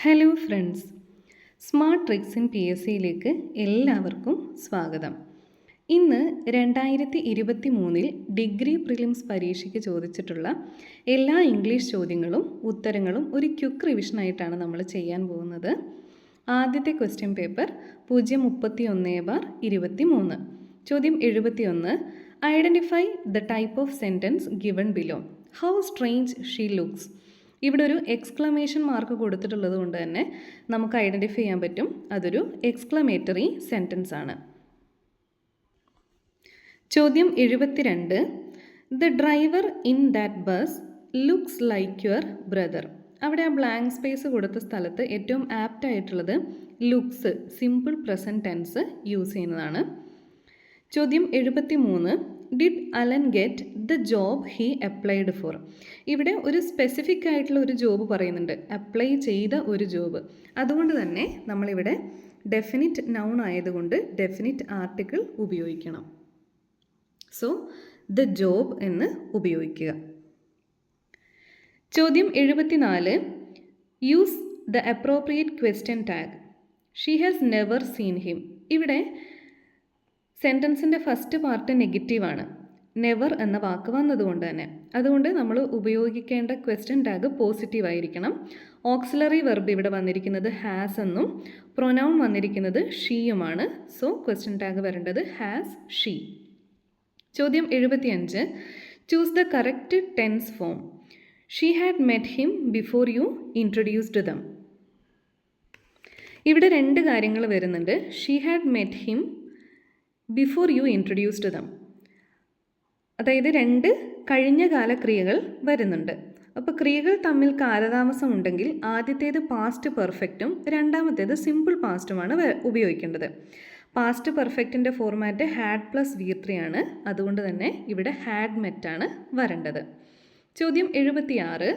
Hello friends, smart tricks in PSCയിലേക്ക് എല്ലാവർക്കും സ്വാഗതം. ഇന്ന് 2023 ഡിഗ്രി പ്രിലിംസ് പരീക്ഷയ്ക്ക് ചോദിച്ചിട്ടുള്ള എല്ലാ ഇംഗ്ലീഷ് ചോദ്യങ്ങളും ഉത്തരങ്ങളും ഒരു ക്വിക്ക് റിവിഷനായിട്ടാണ് നമ്മൾ ചെയ്യാൻ പോകുന്നത്. ആദ്യത്തെ ക്വസ്റ്റ്യൻ പേപ്പർ 031/23. ചോദ്യം 71. Identify the type of sentence given below. How strange she looks. ഇവിടെ ഒരു എക്സ്ക്ലമേഷൻ മാർക്ക് കൊടുത്തിട്ടുള്ളത് കൊണ്ട് തന്നെ നമുക്ക് ഐഡൻറ്റിഫൈ ചെയ്യാൻ പറ്റും അതൊരു എക്സ്ക്ലമേറ്ററി സെൻറ്റൻസ് ആണ്. ചോദ്യം 72. The driver in that bus looks like your brother. അവിടെ ആ ബ്ലാങ്ക് സ്പേസ് കൊടുത്ത സ്ഥലത്ത് ഏറ്റവും ആപ്റ്റ് ആയിട്ടുള്ളത് looks simple present tense use ചെയ്യുന്നതാണ്. ചോദ്യം 73. Did Alan get the job he applied for. ഇവിടെ ഒരു സ്പെസിഫിക് ആയിട്ടുള്ള ഒരു ജോബ് പറയുന്നുണ്ട്, അപ്ലൈ ചെയ്ത ഒരു ജോബ്. അതുകൊണ്ട് തന്നെ നമ്മളിവിടെ ഡെഫിനിറ്റ് നൗൺ ആയതുകൊണ്ട് ഡെഫിനിറ്റ് ആർട്ടിക്കിൾ ഉപയോഗിക്കണം. സോ ദ ജോബ് എന്ന് ഉപയോഗിക്കുക. ചോദ്യം 74. Use the appropriate question tag. She has never seen him. ഇവിടെ സെൻറ്റൻസിൻ്റെ ഫസ്റ്റ് പാർട്ട് നെഗറ്റീവാണ്, നെവർ എന്ന വാക്ക് വന്നതുകൊണ്ട് തന്നെ. അതുകൊണ്ട് നമ്മൾ ഉപയോഗിക്കേണ്ട ക്വസ്റ്റ്യൻ ടാഗ് പോസിറ്റീവ് ആയിരിക്കണം. ഓക്സിലറി വെർബ് ഇവിടെ വന്നിരിക്കുന്നത് ഹാസ് എന്നും പ്രൊനൗൺ വന്നിരിക്കുന്നത് ഷീയുമാണ്. സോ ക്വസ്റ്റ്യൻ ടാഗ് വരേണ്ടത് ഹാസ് ഷീ. ചോദ്യം 75. Choose the correct tense form. She had met him before you introduced dum. ഇവിടെ രണ്ട് കാര്യങ്ങൾ വരുന്നുണ്ട്. She had met him before you introduced dum, അതായത് രണ്ട് കഴിഞ്ഞ കാല ക്രിയകൾ വരുന്നുണ്ട്. അപ്പോൾ ക്രിയകൾ തമ്മിൽ കാലതാമസം ഉണ്ടെങ്കിൽ ആദ്യത്തേത് പാസ്റ്റ് പെർഫെക്റ്റും രണ്ടാമത്തേത് സിമ്പിൾ പാസ്റ്റുമാണ് ഉപയോഗിക്കേണ്ടത്. പാസ്റ്റ് പെർഫെക്റ്റിൻ്റെ ഫോർമാറ്റ് ഹാഡ് പ്ലസ് V3 ആണ്. അതുകൊണ്ട് തന്നെ ഇവിടെ ഹാഡ് മെറ്റാണ് വരേണ്ടത്. ചോദ്യം 76.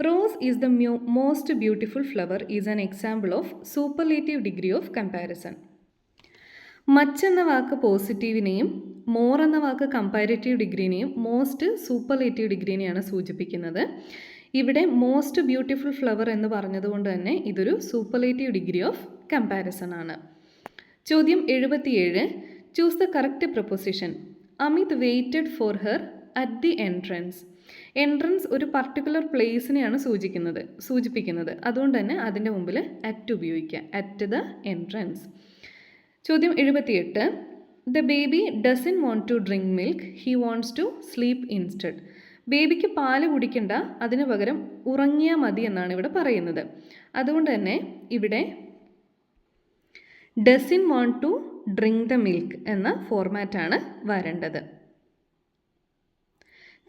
Rose is the most beautiful flower is an example of superlative degree of comparison. Much എന്ന വാക്ക് പോസിറ്റീവിനെയും മോർ എന്ന വാക്ക് കമ്പാരിറ്റീവ് ഡിഗ്രീനെയും മോസ്റ്റ് സൂപ്പർലേറ്റീവ് ഡിഗ്രീനെയാണ് സൂചിപ്പിക്കുന്നത്. ഇവിടെ മോസ്റ്റ് ബ്യൂട്ടിഫുൾ ഫ്ലവർ എന്ന് പറഞ്ഞതുകൊണ്ട് തന്നെ ഇതൊരു സൂപ്പർലേറ്റീവ് ഡിഗ്രി ഓഫ് കമ്പാരിസൺ ആണ്. ചോദ്യം 77. Choose the correct proposition. Amit waited for her at the entrance. Entrance ഒരു പർട്ടിക്കുലർ പ്ലേസിനെയാണ് സൂചിപ്പിക്കുന്നത്. അതുകൊണ്ട് തന്നെ അതിൻ്റെ മുമ്പിൽ അറ്റ് ഉപയോഗിക്കുക, അറ്റ് ദ എൻട്രൻസ്. ചോദ്യം 78. The baby doesn't want to drink milk, he wants to sleep instead. ബേബിക്ക് പാല് കുടിക്കണ്ട, അതിന് പകരം ഉറങ്ങിയാൽ മതി എന്നാണ് ഇവിടെ പറയുന്നത്. അതുകൊണ്ട് തന്നെ ഇവിടെ doesn't want to drink the milk എന്ന ഫോർമാറ്റാണ് വരേണ്ടത്.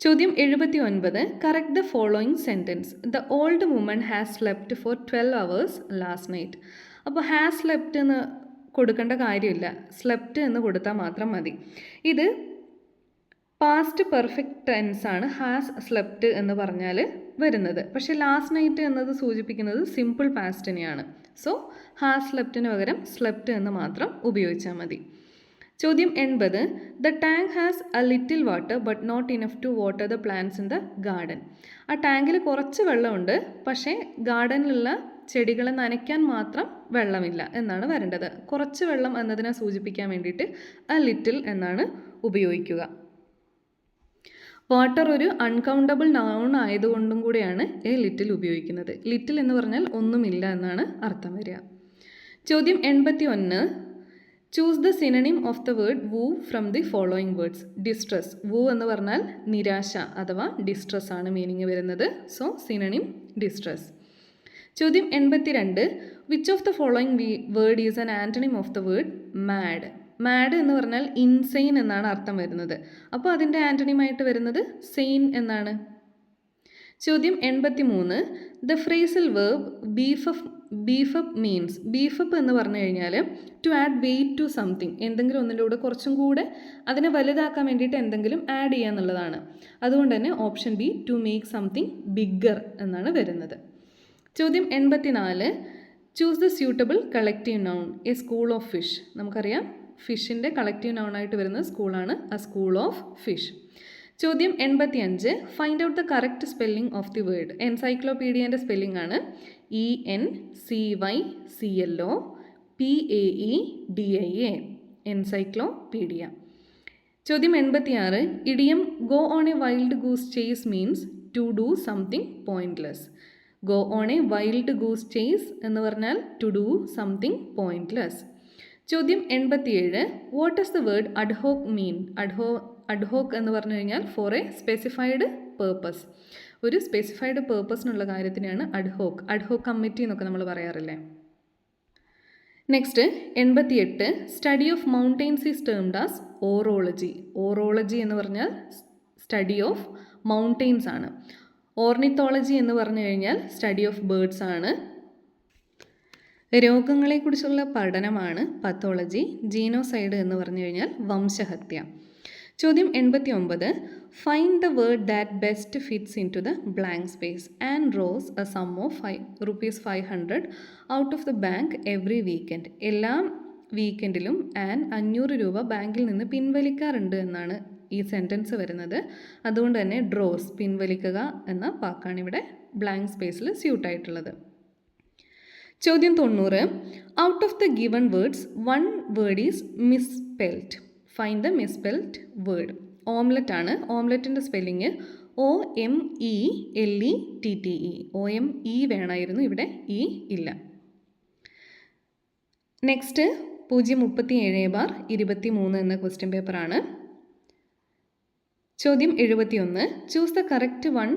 ചോദ്യം 79. Correct the following sentence. The old woman has slept for 12 hours last night. അപ്പോൾ ഹാസ് സ്ലെപ്റ്റ് എന്ന് കൊടുക്കേണ്ട കാര്യമില്ല, സ്ലെപ്റ്റ് എന്ന് കൊടുത്താൽ മാത്രം മതി. ഇത് പാസ്റ്റ് പെർഫെക്റ്റ് ടെൻസ് ആണ് ഹാസ് സ്ലെപ്റ്റ് എന്ന് പറഞ്ഞാൽ വരുന്നത്. പക്ഷേ ലാസ്റ്റ് നൈറ്റ് എന്നത് സൂചിപ്പിക്കുന്നത് സിമ്പിൾ പാസ്റ്റിനെയാണ്. സോ ഹാസ് സ്ലെപ്റ്റിന് പകരം സ്ലെപ്റ്റ് എന്ന് മാത്രം ഉപയോഗിച്ചാൽ മതി. ചോദ്യം 80. The tank has a little water but not enough to water the plants in the garden. ആ ടാങ്കിൽ കുറച്ച് വെള്ളമുണ്ട്, പക്ഷേ ഗാർഡനിലുള്ള ചെടികളെ നനയ്ക്കാൻ മാത്രം വെള്ളമില്ല എന്നാണ് വരേണ്ടത്. കുറച്ച് വെള്ളം എന്നതിനെ സൂചിപ്പിക്കാൻ വേണ്ടിയിട്ട് എ ലിറ്റിൽ എന്നാണ് ഉപയോഗിക്കുക. വാട്ടർ ഒരു അൺകൗണ്ടബിൾ നൗൺ ആയതുകൊണ്ടും കൂടിയാണ് എ ലിറ്റിൽ ഉപയോഗിക്കുന്നത്. ലിറ്റിൽ എന്ന് പറഞ്ഞാൽ ഒന്നുമില്ല എന്നാണ് അർത്ഥം വരിക. ചോദ്യം 81. Choose the synonym of the word woo from the following words. Distress. Woo എന്ന് പറഞ്ഞാൽ നിരാശ അഥവാ ഡിസ്ട്രസ് ആണ് മീനിങ് വരുന്നത്. So synonym distress. ചോദ്യം 82. Which of the following word is an antonym of the word mad. Mad എന്ന് പറഞ്ഞാൽ insane എന്നാണ് അർത്ഥം വരുന്നത്. അപ്പോൾ അതിൻ്റെ ആൻറ്റണിമായിട്ട് വരുന്നത് സെയിൻ എന്നാണ്. ചോദ്യം 83. The phrasal verb beef up means. Beef up എന്ന് പറഞ്ഞു കഴിഞ്ഞാൽ to add weight to something, എന്തെങ്കിലും ഒന്നിൻ്റെ കൂടെ കുറച്ചും കൂടെ അതിനെ വലുതാക്കാൻ വേണ്ടിയിട്ട് എന്തെങ്കിലും ആഡ് ചെയ്യുക എന്നുള്ളതാണ്. അതുകൊണ്ട് തന്നെ option B to make something bigger എന്നാണ് വരുന്നത്. ചോദ്യം 84. ചൂസ് ദ സ്യൂട്ടബിൾ കളക്റ്റീവ് നൗൺ. A school of fish. നമുക്കറിയാം ഫിഷിൻ്റെ കളക്റ്റീവ് നൗണായിട്ട് വരുന്ന സ്കൂളാണ് എ സ്കൂൾ ഓഫ് ഫിഷ്. ചോദ്യം 85. Find out the correct spelling of the word. എൻസൈക്ലോപീഡിയൻ്റെ സ്പെല്ലിംഗ് ആണ് ENCYCLOPAEDIA. എൻസൈക്ലോപീഡിയ. ചോദ്യം 86. Idiom go on a wild goose chase means to do something pointless. Go on a wild goose chase എന്ന് പറഞ്ഞാൽ to do something pointless. ചോദ്യം 87. What does the word ad hoc mean? Ad hoc എന്ന് പറഞ്ഞു കഴിഞ്ഞാൽ for a specified purpose. ഒരു specified പേർപ്പസിനുള്ള കാര്യത്തിനാണ് ad hoc committee എന്നൊക്കെ നമ്മൾ പറയാറില്ലേ. Next 88. Study of mountains is termed as orology. Orology എന്ന് പറഞ്ഞാൽ സ്റ്റഡി ഓഫ് മൗണ്ടെയിൻസ് ആണ്. ഓർണിത്തോളജി എന്ന് പറഞ്ഞു കഴിഞ്ഞാൽ സ്റ്റഡി ഓഫ് ബേർഡ്സ് ആണ്. രോഗങ്ങളെക്കുറിച്ചുള്ള പഠനമാണ് പത്തോളജി. ജീനോസൈഡ് എന്ന് പറഞ്ഞു കഴിഞ്ഞാൽ വംശഹത്യ. ചോദ്യം 89. Find the word that best fits into the blank space. Ann rose a sum of ₹500 out of the bank every weekend. എല്ലാ വീക്കെൻഡിലും ആൻ 500 രൂപ ബാങ്കിൽ നിന്ന് പിൻവലിക്കാറുണ്ട് എന്നാണ് ഈ സെൻറ്റൻസ് വരുന്നത്. അതുകൊണ്ട് തന്നെ ഡ്രോസ് പിൻവലിക്കുക എന്ന വാക്കാണ് ഇവിടെ ബ്ലാങ്ക് സ്പേസിൽ സ്യൂട്ടായിട്ടുള്ളത്. ചോദ്യം 90. Out of the given words one word is misspelled. Find the misspelled word. Omelette ആണ്. ഓംലെറ്റിൻ്റെ സ്പെല്ലിങ് OMELETTE. OME വേണമായിരുന്നു, ഇവിടെ ഇ ഇല്ല. നെക്സ്റ്റ് 037/23 എന്ന ക്വസ്റ്റ്യൻ പേപ്പറാണ്. ചോദ്യം 71. Choose the correct one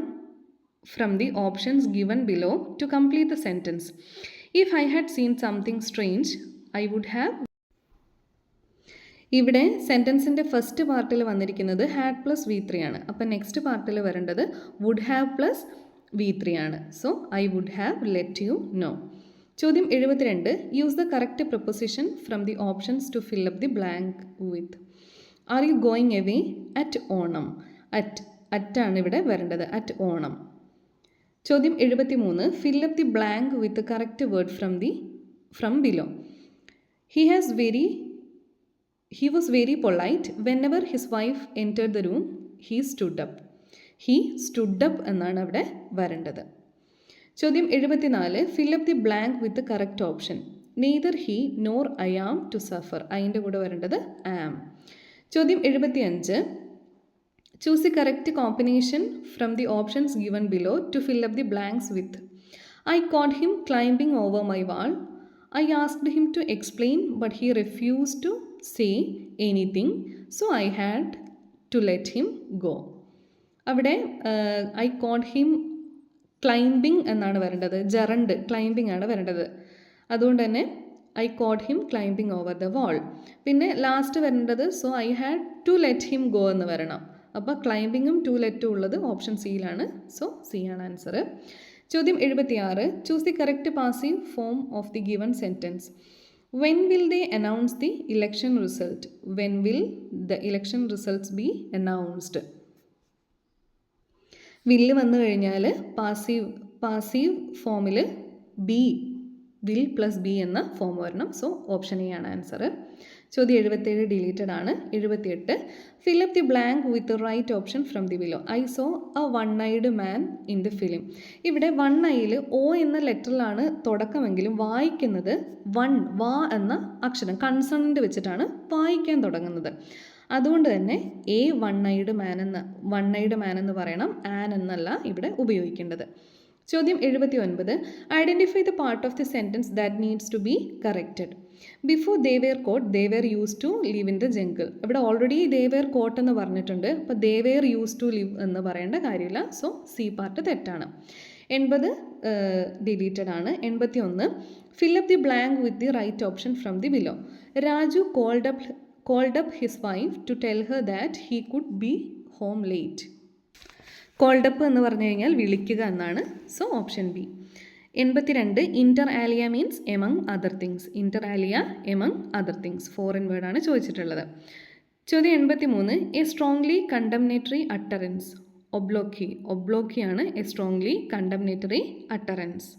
from the options given below to complete the sentence. If I had seen something strange I would have. ഇവിടെ സെൻറ്റൻസിൻ്റെ ഫസ്റ്റ് പാർട്ടിൽ വന്നിരിക്കുന്നത് ഹാഡ് പ്ലസ് V3 ആണ്. അപ്പം നെക്സ്റ്റ് പാർട്ടിൽ വരേണ്ടത് വുഡ് ഹാവ് പ്ലസ് V3 ആണ്. So I would have let you know. ചോദ്യം 72. Use the correct preposition from the options to fill up the blank with. Are you going away at Onam. അറ്റാണ് ഇവിടെ വരേണ്ടത്, at Onam. ചോദ്യം 73. Fill up the blank with correct word from below. He was very polite. Whenever his wife entered the room, he stood up. He stood up എന്നാണ് അവിടെ വരേണ്ടത്. ചോദ്യം 74. Fill up the blank with the correct option. Neither he nor I am to suffer. അതിൻ്റെ കൂടെ വരേണ്ടത് am. ചോദ്യം 75. Choose the correct combination from the options given below to fill up the blanks with. I caught him climbing over my wall. I asked him to explain, but he refused to say anything, so I had to let him go. അവിടെ I caught him climbing എന്നാണ് വരേണ്ടത്. Gerund climbing ആണ് വരേണ്ടത്. അതുകൊണ്ട് തന്നെ I caught him climbing over the wall. പിന്നെ last വരേണ്ടത് so I had to let him go എന്ന് വരണം. അപ്പോൾ ക്ലൈംബിങ്ങും ടു ലെറ്റും ഉള്ളത് ഓപ്ഷൻ സിയിലാണ്. സോ സി ആണ് ആൻസർ. ചോദ്യം 76. Choose the correct passive form of the given sentence. When will they announce the election result? When will the election results be announced? വില്ല് വന്നു കഴിഞ്ഞാൽ പാസീവ് ഫോമിൽ വിൽ പ്ലസ് ബി എന്ന form വരണം. So option A ആണ് answer. ചോദ്യം 77 deleted ആണ്. 78. Fill up the blank with right option from the below. I saw a one eyed man in the film. ഇവിടെ വൺ ഐയിൽ O എന്ന ലെറ്ററിലാണ് തുടക്കമെങ്കിലും വായിക്കുന്നത് വാ എന്ന അക്ഷരം കൺസണൻ്റ് വെച്ചിട്ടാണ് വായിക്കാൻ തുടങ്ങുന്നത്. അതുകൊണ്ട് തന്നെ എ വൺ-ഐഡ് മാൻ എന്ന് പറയണം, ആൻ എന്നല്ല ഇവിടെ ഉപയോഗിക്കേണ്ടത്. ചോദ്യം 79. Identify the part of the sentence that needs to be corrected. Before they were caught they were use to live in the jungle. ഇവിടെ ഓൾറെഡി ദേ വെയർ കോട്ട് എന്ന് പറഞ്ഞിട്ടുണ്ട്. അപ്പോൾ they were use to live എന്ന് പറയേണ്ട കാര്യമില്ല. So C part തെറ്റാണ്. 80 deleted ആണ്. 81. Fill up the blank with the right option from the below. Raju called up his wife to tell her that he could be home late. Called up എന്ന് പറഞ്ഞു കഴിഞ്ഞാൽ വിളിക്കുക എന്നാണ്. So option B. 82. Inter alia means among other things. Inter alia among other things foreign വേർഡാണ് ചോദിച്ചിട്ടുള്ളത്. ചോദ്യം 83. A strongly condemnatory utterance. ഒബ്ലോക്കിയാണ് a strongly condemnatory utterance.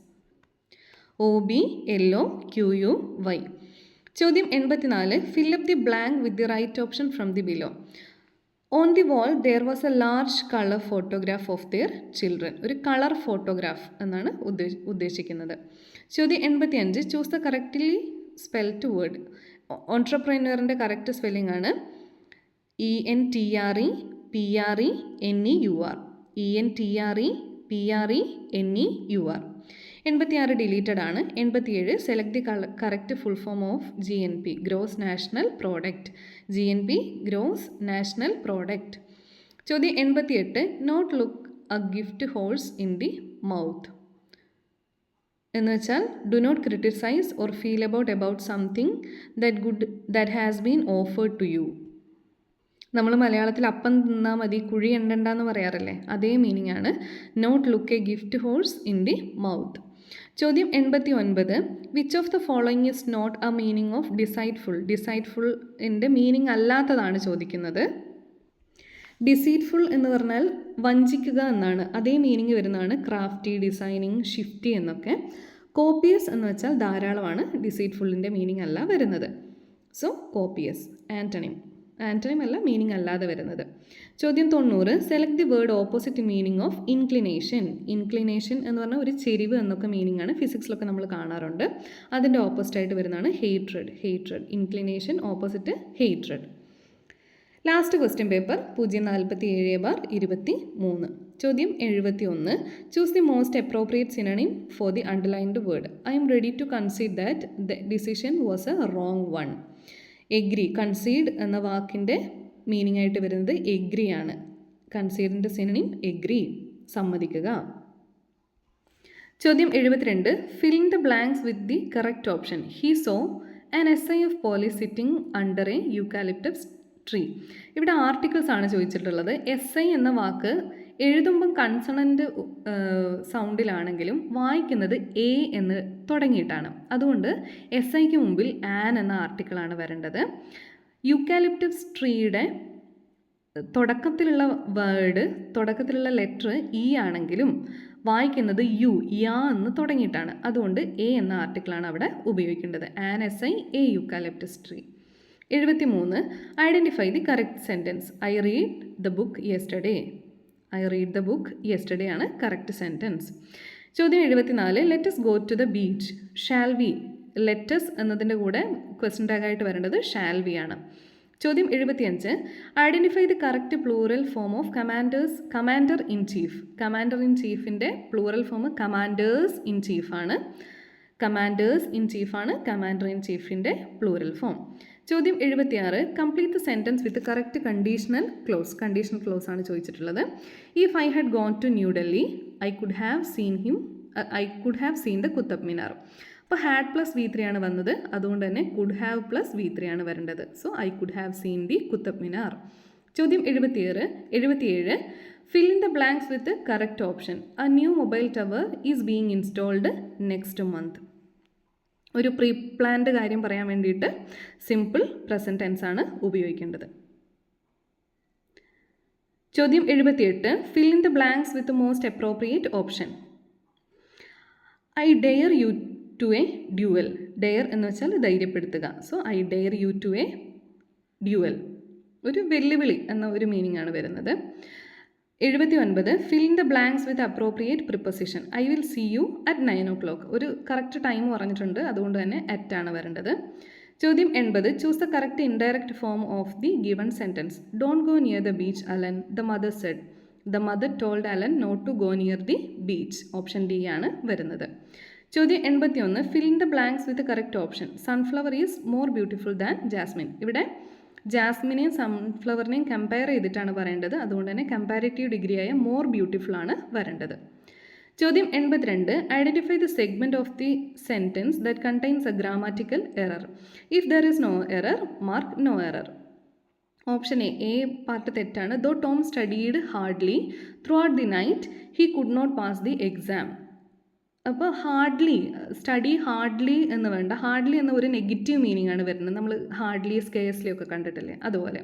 OBLOQUY. ചോദ്യം 84. Fill up the blank with the right option from the below. On the wall there was a large colour photograph of their children. ഒരു colour photograph എന്നാണ് ഉദ്ദേശിക്കുന്നത്. ചോദ്യം 85. Choose the correctly spelled word. ഓൺട്രപ്രനറിൻ്റെ correct spelling ആണ് ENTREPRENEUR. ENTREPRENEUR. 86 deleted ആണ്. 87 select the correct full form of GNP, gross national product. GNP gross national product. ചോദ്യം 88. Not look a gift horse in the mouth എന്ന് വെച്ചാൽ do not criticise or feel about something that has been offered to you. നമ്മൾ മലയാളത്തിൽ അപ്പം തിന്നാൽ മതി കുഴി എണ്ണണ്ടെന്ന് പറയാറില്ലേ, അതേ മീനിങ് ആണ് not look a gift horse in the mouth. ചോദ്യം 89. Which of the following is not a meaning of deceitful. ഡിസൈറ്റ്ഫുള്ളിൻ്റെ മീനിങ് അല്ലാത്തതാണ് ചോദിക്കുന്നത്. ഡിസീറ്റ്ഫുൾ എന്ന് പറഞ്ഞാൽ വഞ്ചിക്കുക എന്നാണ്, അതേ മീനിങ് വരുന്നതാണ് ക്രാഫ്റ്റി, ഡിസൈനിങ്, ഷിഫ്റ്റി എന്നൊക്കെ. കോപ്പിയസ് എന്ന് വെച്ചാൽ ധാരാളമാണ്, ഡിസീറ്റ്ഫുള്ളിൻ്റെ മീനിങ് അല്ല വരുന്നത്. സോ കോപ്പിയസ് ആൻറ്റണിം അല്ല മീനിങ് അല്ലാതെ വരുന്നത്. ചോദ്യം 90. Select the word opposite meaning of inclination. Inclination എന്ന് പറഞ്ഞാൽ ഒരു ചെരിവ് എന്നൊക്കെ മീനിങ് ആണ്, ഫിസിക്സിലൊക്കെ നമ്മൾ കാണാറുണ്ട്. അതിൻ്റെ ഓപ്പോസിറ്റായിട്ട് വരുന്നതാണ് hatred. Inclination opposite hatred. Last question paper 047/23. ചോദ്യം 71. Choose the most appropriate synonym for the underlined word. I am ready to concede that the decision was a wrong one. Agree. Concede എന്ന വാക്കിൻ്റെ meaning ആയിട്ട് വരുന്നത് agree ആണ്. കൺസീഡിൻ്റെ synonym agree, സമ്മതിക്കുക. ചോദ്യം 72. Fill in the blanks with the correct option. He saw an SI of police sitting under a eucalyptus tree. ഇവിടെ articles ആണ് ചോദിച്ചിട്ടുള്ളത്. എസ്ഐ എന്ന വാക്ക് എഴുതുമ്പം കൺസണൻ്റ് സൗണ്ടിലാണെങ്കിലും വായിക്കുന്നത് എ എന്ന് തുടങ്ങിയിട്ടാണ്. അതുകൊണ്ട് എസ് ഐക്ക് മുമ്പിൽ ആൻ എന്ന ആർട്ടിക്കിളാണ് വരേണ്ടത്. യൂക്കാലിപ്റ്റസ് ട്രീയുടെ തുടക്കത്തിലുള്ള ലെറ്റർ ഇ ആണെങ്കിലും വായിക്കുന്നത് യാ എന്ന് തുടങ്ങിയിട്ടാണ്. അതുകൊണ്ട് എ എന്ന ആർട്ടിക്കിളാണ് അവിടെ ഉപയോഗിക്കേണ്ടത്. An S I a eucalyptus tree. 73. Identify the correct sentence. I read the book yesterday ആണ് കറക്റ്റ് സെൻറ്റൻസ്. ചോദ്യം 74. Let's go to the beach. Shall we. Let's എന്നതിൻ്റെ കൂടെ ക്വസ്റ്റ്യൻ ടാഗായിട്ട് വരേണ്ടത് ഷാൽ വി ആണ്. ചോദ്യം 75. Identify the correct plural form of commander in chief. Commander in ചീഫിൻ്റെ plural form commanders in ചീഫാണ്. Commander in ചീഫിൻ്റെ പ്ലൂറൽ ഫോം. ചോദ്യം 76. Complete the sentence with correct conditional clause ആണ് ചോദിച്ചിട്ടുള്ളത്. If I had gone to New Delhi I could have seen the Qutub Minar. അപ്പോൾ had plus V3 ആണ് വന്നത്, അതുകൊണ്ട് തന്നെ കുഡ് ഹാവ് പ്ലസ് V3 ആണ് വരേണ്ടത്. So I could have seen the Qutub Minar. ചോദ്യം 77. Fill in the blanks with correct option. A new mobile tower is being installed next month. ഒരു pre planned കാര്യം പറയാൻ വേണ്ടിയിട്ട് സിമ്പിൾ പ്രസൻറ്റ് ടെൻസ് ആണ് ഉപയോഗിക്കേണ്ടത്. ചോദ്യം 78. Fill in the blanks with most appropriate option. I dare you to a duel. Dare എന്ന് വെച്ചാൽ ധൈര്യപ്പെടുത്തുക. So I dare you to a duel. ഒരു വെല്ലുവിളി എന്ന ഒരു മീനിങ് ആണ് വരുന്നത്. 79. Fill in the blanks with appropriate preposition. I will see you at 9 o'clock. ഒരു കറക്റ്റ് ടൈം പറഞ്ഞിട്ടുണ്ട്, അതുകൊണ്ട് തന്നെ അറ്റ് ആണ് വരേണ്ടത്. ചോദ്യം 80. Choose the correct indirect form of the given sentence. Don't go near the beach Alan, the mother said. The mother told Alan not to go near the beach. Option D ആണ് വരുന്നത്. ചോദ്യം 81. Fill in the blanks with correct option. Sunflower is more beautiful than jasmine. ഇവിടെ ജാസ്മിനെയും സൺഫ്ലവറിനെയും compare ചെയ്തിട്ടാണ് പറയേണ്ടത്, അതുകൊണ്ട് തന്നെ comparative ഡിഗ്രിയായ more beautiful ആണ് വരേണ്ടത്. ചോദ്യം 82. Identify the segment of the sentence that contains a grammatical error. If there is no error mark no error. Option A part തെറ്റാണ്. Though Tom studied hardly throughout the night he could not pass the exam. അപ്പോൾ study hardly എന്ന് വേണ്ട. Hardly എന്ന ഒരു negative meaning ആണ് വരുന്നത്. നമ്മൾ hardly scarcely ഒക്കെ കണ്ടിട്ടില്ലേ, അതുപോലെ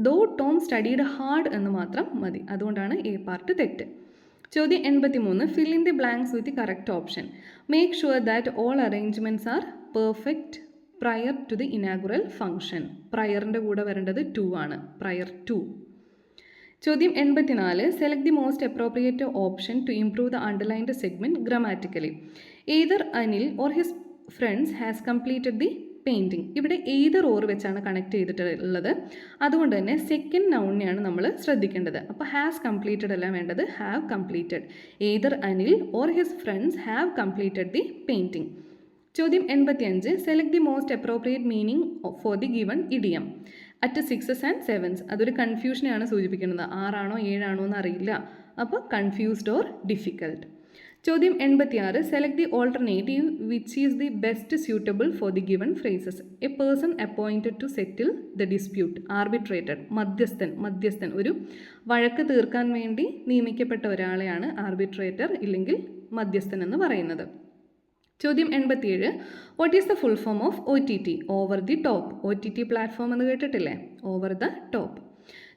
ദോ ടോം സ്റ്റഡീഡ് ഹാർഡ് എന്ന് മാത്രം മതി, അതുകൊണ്ടാണ് എ പാർട്ട് തെറ്റ്. ചോദ്യം 83. Fill in the blanks with the correct option. Make sure that all arrangements are perfect prior to the inaugural function. പ്രയറിൻ്റെ കൂടെ വരേണ്ടത് ടു ആണ്. Prior to. ചോദ്യം 84. Select the most appropriate option to improve the underlined segment grammatically. Either Anil or his friends has completed the painting. ഇവിടെ either or വെച്ചാണ് connect ചെയ്തിട്ടുള്ളത്. അതുകൊണ്ട് തന്നെ സെക്കൻഡ് നൗണിനെയാണ് നമ്മൾ ശ്രദ്ധിക്കേണ്ടത്. അപ്പോൾ ഹാസ് കംപ്ലീറ്റഡ് അല്ല വേണ്ടത്, have completed. Either Anil or his friends have completed the painting. ചോദ്യം 85. Select the most appropriate meaning four the given idiom. At 6s and 7s. അതൊരു കൺഫ്യൂഷനെയാണ് സൂചിപ്പിക്കുന്നത്. 6 ആണോ 7 ആണോ എന്ന് അറിയില്ല. അപ്പോൾ കൺഫ്യൂസ്ഡ് ഓർ ഡിഫിക്കൽട്ട്. ചോദ്യം 86. Select the alternative which is the best suitable for the given phrases. A person appointed to settle the dispute. Arbitrated, മധ്യസ്ഥൻ, ഒരു വഴക്ക് തീർക്കാൻ വേണ്ടി നിയമിക്കപ്പെട്ട ഒരാളെയാണ് ആർബിട്രേറ്റർ ഇല്ലെങ്കിൽ മധ്യസ്ഥൻ എന്ന് പറയുന്നത്. ചോദ്യം 87. What is the full form of OTT? Over the top. OTT platform എന്ന് കേട്ടിട്ടില്ലേ? Over the top.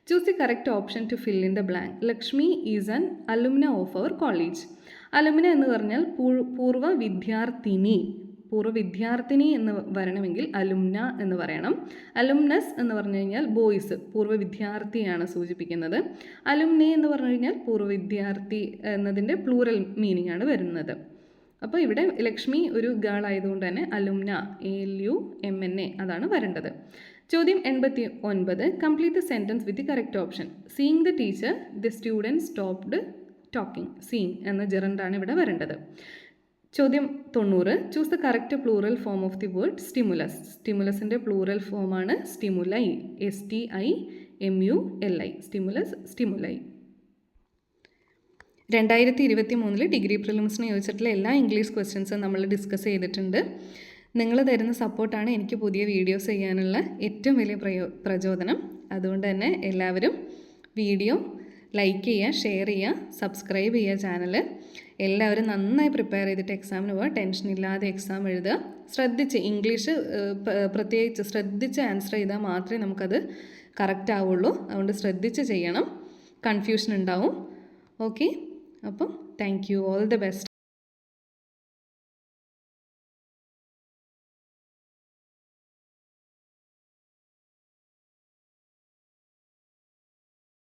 Choose the correct option to fill in the blank. Lakshmi is an alumna of our college. Alumna എന്ന് പറഞ്ഞാൽ പൂർവ്വ വിദ്യാർത്ഥിനി എന്ന് വരണമെങ്കിൽ alumina എന്ന് പറയണം. അലുമിനസ് എന്ന് പറഞ്ഞു കഴിഞ്ഞാൽ ബോയ്സ്, പൂർവ്വ വിദ്യാർത്ഥിയാണ് സൂചിപ്പിക്കുന്നത്. അലുമിനി എന്ന് പറഞ്ഞു കഴിഞ്ഞാൽ പൂർവ്വ വിദ്യാർത്ഥി എന്നതിൻ്റെ പ്ലൂറൽ മീനിങ് ആണ് വരുന്നത്. അപ്പോൾ ഇവിടെ ലക്ഷ്മി ഒരു ഗേൾ ആയതുകൊണ്ട് തന്നെ അലുമിന, ALUMNA അതാണ് വരേണ്ടത്. ചോദ്യം 89. Complete the sentence with the correct option. Seeing the teacher the student stopped talking. Seeing എന്ന ജെറൻഡാണ് ഇവിടെ വരേണ്ടത്. ചോദ്യം 90. Choose the correct plural form of the word stimulus. സ്റ്റിമുലസിൻ്റെ പ്ലൂറൽ ഫോമാണ് സ്റ്റിമുലൈ. STIMULI. സ്റ്റിമുലൈ. 2023 ഡിഗ്രി പ്രിലിംസിന് ചോദിച്ചിട്ടുള്ള എല്ലാ ഇംഗ്ലീഷ് ക്വസ്റ്റ്യൻസും നമ്മൾ ഡിസ്കസ് ചെയ്തിട്ടുണ്ട്. നിങ്ങൾ തരുന്ന സപ്പോർട്ടാണ് എനിക്ക് പുതിയ വീഡിയോസ് ചെയ്യാനുള്ള ഏറ്റവും വലിയ പ്രചോദനം. അതുകൊണ്ട് തന്നെ എല്ലാവരും വീഡിയോ ലൈക്ക് ചെയ്യുക, ഷെയർ ചെയ്യുക, സബ്സ്ക്രൈബ് ചെയ്യുക ചാനൽ. എല്ലാവരും നന്നായി പ്രിപ്പയർ ചെയ്തിട്ട് എക്സാമിന് പോവുക. ടെൻഷനില്ലാതെ എക്സാം എഴുതുക. ശ്രദ്ധിച്ച് ഇംഗ്ലീഷ് പ്രത്യേകിച്ച് ശ്രദ്ധിച്ച് ആൻസർ ചെയ്താൽ മാത്രമേ നമുക്കത് കറക്റ്റ് ആവുള്ളൂ. അതുകൊണ്ട് ശ്രദ്ധിച്ച് ചെയ്യണം. കൺഫ്യൂഷൻ ഉണ്ടാവും. ഓക്കെ, അപ്പം thank you. All the best.